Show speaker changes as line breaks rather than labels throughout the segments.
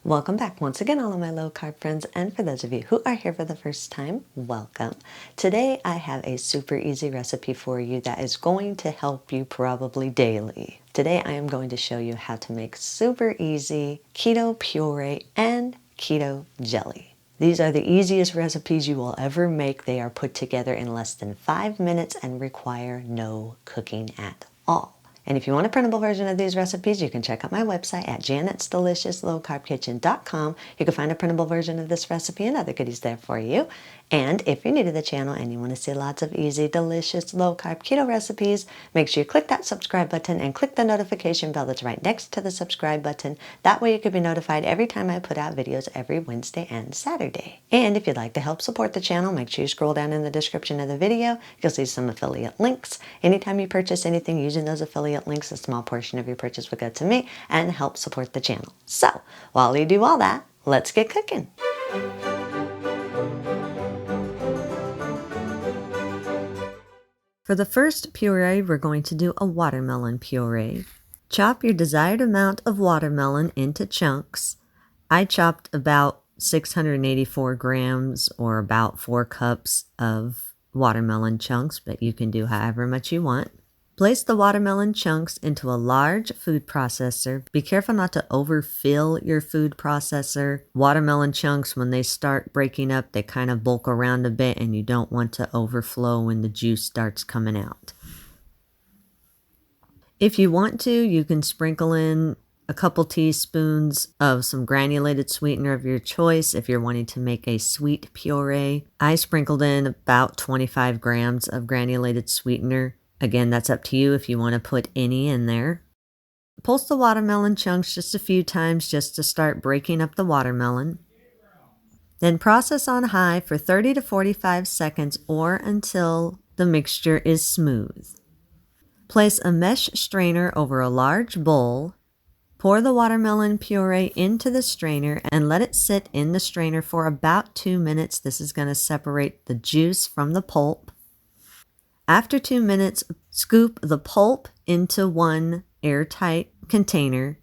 Welcome back once again, all of my low carb friends, and for those of you who are here for the first time, welcome. Today I have a super easy recipe for you that is going to help you probably daily. Today I am going to show you how to make super easy keto puree and keto jelly. These are the easiest recipes you will ever make. They are put together in less than 5 minutes and require no cooking at all. And if you want a printable version of these recipes, you can check out my website at janet'sdeliciouslowcarbkitchen.com. You can find a printable version of this recipe and other goodies there for you. And if you're new to the channel and you want to see lots of easy, delicious, low-carb keto recipes, make sure you click that subscribe button and click the notification bell that's right next to the subscribe button. That way you can be notified every time I put out videos every Wednesday and Saturday. And if you'd like to help support the channel, make sure you scroll down in the description of the video. You'll see some affiliate links. Anytime you purchase anything using those affiliate links, a small portion of your purchase will go to me and help support the channel. So while you do all that, let's get cooking. For the first puree, we're going to do a watermelon puree. Chop your desired amount of watermelon into chunks. I chopped about 684 grams or about 4 cups of watermelon chunks, but you can do however much you want. Place the watermelon chunks into a large food processor. Be careful not to overfill your food processor. Watermelon chunks, when they start breaking up, they kind of bulk around a bit, and you don't want to overflow when the juice starts coming out. If you want to, you can sprinkle in a couple teaspoons of some granulated sweetener of your choice if you're wanting to make a sweet puree. I sprinkled in about 25 grams of granulated sweetener. Again, that's up to you if you want to put any in there. Pulse the watermelon chunks just a few times just to start breaking up the watermelon. Then process on high for 30 to 45 seconds or until the mixture is smooth. Place a mesh strainer over a large bowl. Pour the watermelon puree into the strainer and let it sit in the strainer for about 2 minutes. This is going to separate the juice from the pulp. After 2 minutes, scoop the pulp into one airtight container.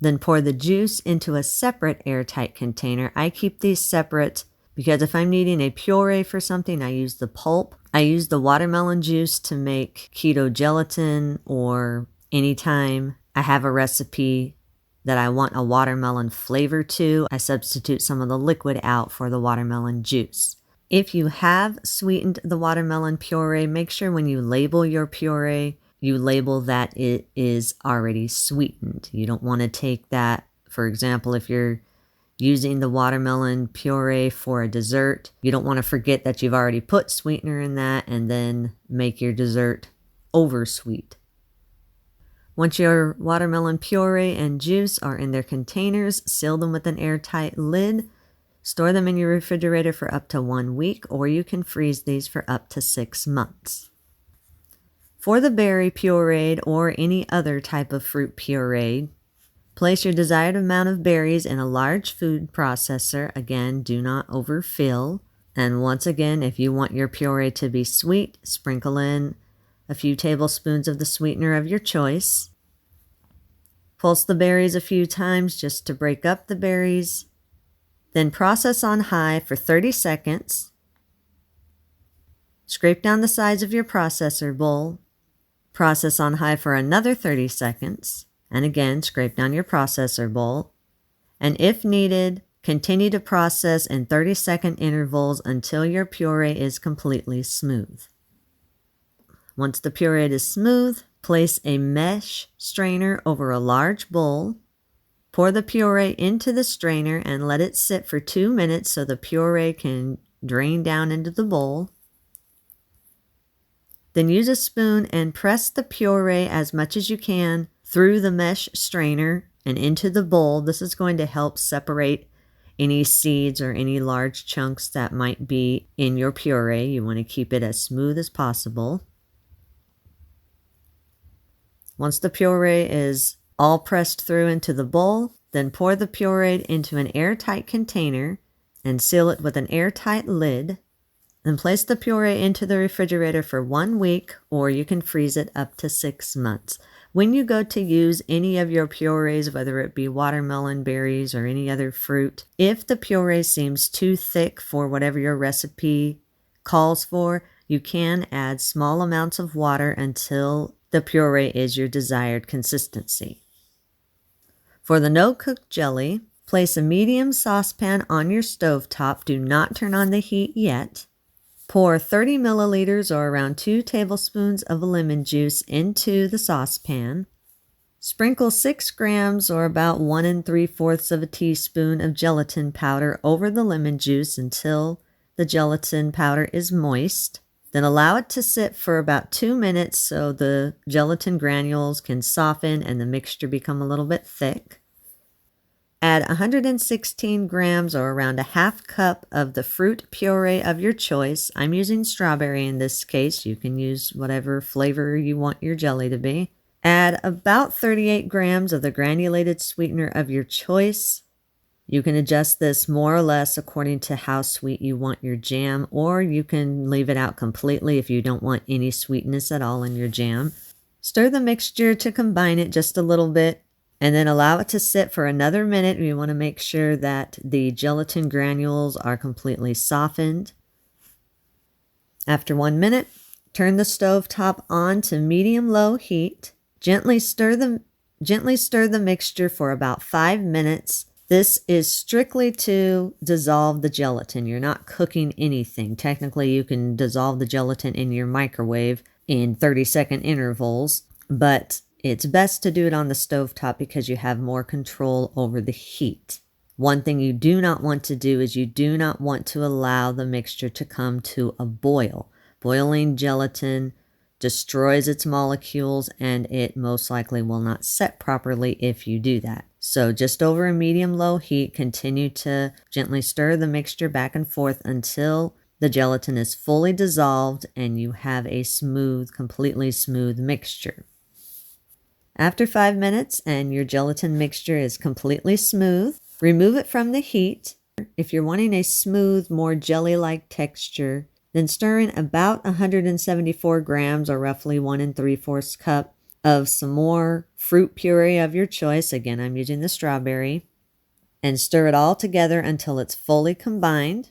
Then pour the juice into a separate airtight container. I keep these separate because if I'm needing a puree for something, I use the pulp. I use the watermelon juice to make keto gelatin, or anytime I have a recipe that I want a watermelon flavor to, I substitute some of the liquid out for the watermelon juice. If you have sweetened the watermelon puree, make sure when you label your puree, you label that it is already sweetened. You don't want to take that, for example, if you're using the watermelon puree for a dessert, you don't want to forget that you've already put sweetener in that and then make your dessert oversweet. Once your watermelon puree and juice are in their containers, seal them with an airtight lid. Store them in your refrigerator for up to 1 week, or you can freeze these for up to 6 months. For the berry pureed or any other type of fruit pureed, place your desired amount of berries in a large food processor. Again, do not overfill. And once again, if you want your puree to be sweet, sprinkle in a few tablespoons of the sweetener of your choice. Pulse the berries a few times just to break up the berries. Then process on high for 30 seconds. Scrape down the sides of your processor bowl. Process on high for another 30 seconds. And again, scrape down your processor bowl. And if needed, continue to process in 30-second intervals until your puree is completely smooth. Once the puree is smooth, place a mesh strainer over a large bowl. Pour the puree into the strainer and let it sit for 2 minutes so the puree can drain down into the bowl. Then use a spoon and press the puree as much as you can through the mesh strainer and into the bowl. This is going to help separate any seeds or any large chunks that might be in your puree. You want to keep it as smooth as possible. Once the puree is all pressed through into the bowl, then pour the puree into an airtight container and seal it with an airtight lid. Then place the puree into the refrigerator for 1 week, or you can freeze it up to 6 months. When you go to use any of your purees, whether it be watermelon, berries, or any other fruit, if the puree seems too thick for whatever your recipe calls for, you can add small amounts of water until the puree is your desired consistency. For the no-cook jelly, place a medium saucepan on your stovetop. Do not turn on the heat yet. Pour 30 milliliters or around 2 tablespoons of lemon juice into the saucepan. Sprinkle 6 grams or about 1 3/4 of a teaspoon of gelatin powder over the lemon juice until the gelatin powder is moist. Then allow it to sit for about 2 minutes so the gelatin granules can soften and the mixture become a little bit thick. Add 116 grams or around a half cup of the fruit puree of your choice. I'm using strawberry in this case. You can use whatever flavor you want your jelly to be. Add about 38 grams of the granulated sweetener of your choice. You can adjust this more or less according to how sweet you want your jam, or you can leave it out completely if you don't want any sweetness at all in your jam. Stir the mixture to combine it just a little bit, and then allow it to sit for another minute. We want to make sure that the gelatin granules are completely softened. After 1 minute, turn the stove top on to medium-low heat. Gently stir the mixture for about 5 minutes. This is strictly to dissolve the gelatin. You're not cooking anything. Technically, you can dissolve the gelatin in your microwave in 30-second intervals, but it's best to do it on the stovetop because you have more control over the heat. One thing you do not want to do is you do not want to allow the mixture to come to a boil. Boiling gelatin destroys its molecules and it most likely will not set properly if you do that. So just over a medium-low heat, continue to gently stir the mixture back and forth until the gelatin is fully dissolved and you have a smooth, completely smooth mixture. After 5 minutes and your gelatin mixture is completely smooth, remove it from the heat. If you're wanting a smooth, more jelly-like texture, then stir in about 174 grams or roughly 1 3/4 cup of some more fruit puree of your choice. Again, I'm using the strawberry. And stir it all together until it's fully combined.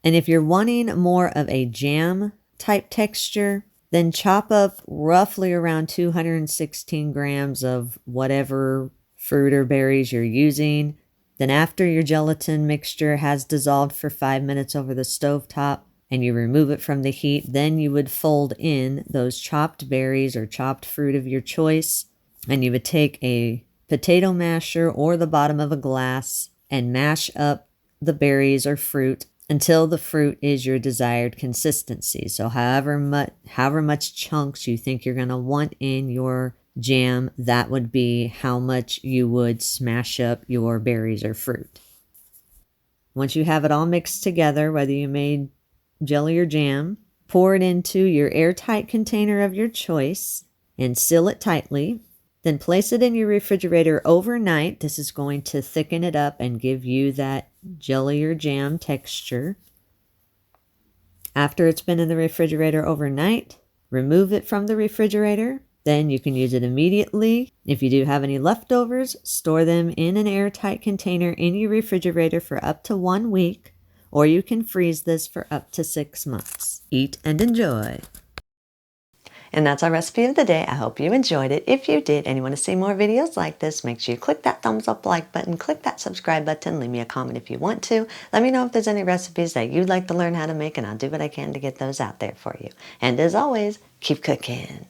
And if you're wanting more of a jam type texture, then chop up roughly around 216 grams of whatever fruit or berries you're using. Then after your gelatin mixture has dissolved for 5 minutes over the stovetop and you remove it from the heat, then you would fold in those chopped berries or chopped fruit of your choice, and you would take a potato masher or the bottom of a glass and mash up the berries or fruit until the fruit is your desired consistency. So however much chunks you think you're going to want in your jam, that would be how much you would smash up your berries or fruit. Once you have it all mixed together, whether you made jelly or jam, pour it into your airtight container of your choice and seal it tightly. Then place it in your refrigerator overnight. This is going to thicken it up and give you that jelly or jam texture. After it's been in the refrigerator overnight, remove it from the refrigerator. Then you can use it immediately. If you do have any leftovers, store them in an airtight container in your refrigerator for up to 1 week, or you can freeze this for up to 6 months. Eat and enjoy. And that's our recipe of the day. I hope you enjoyed it. If you did and you want to see more videos like this, make sure you click that thumbs up like button, click that subscribe button, leave me a comment if you want to. Let me know if there's any recipes that you'd like to learn how to make, and I'll do what I can to get those out there for you. And as always, keep cooking.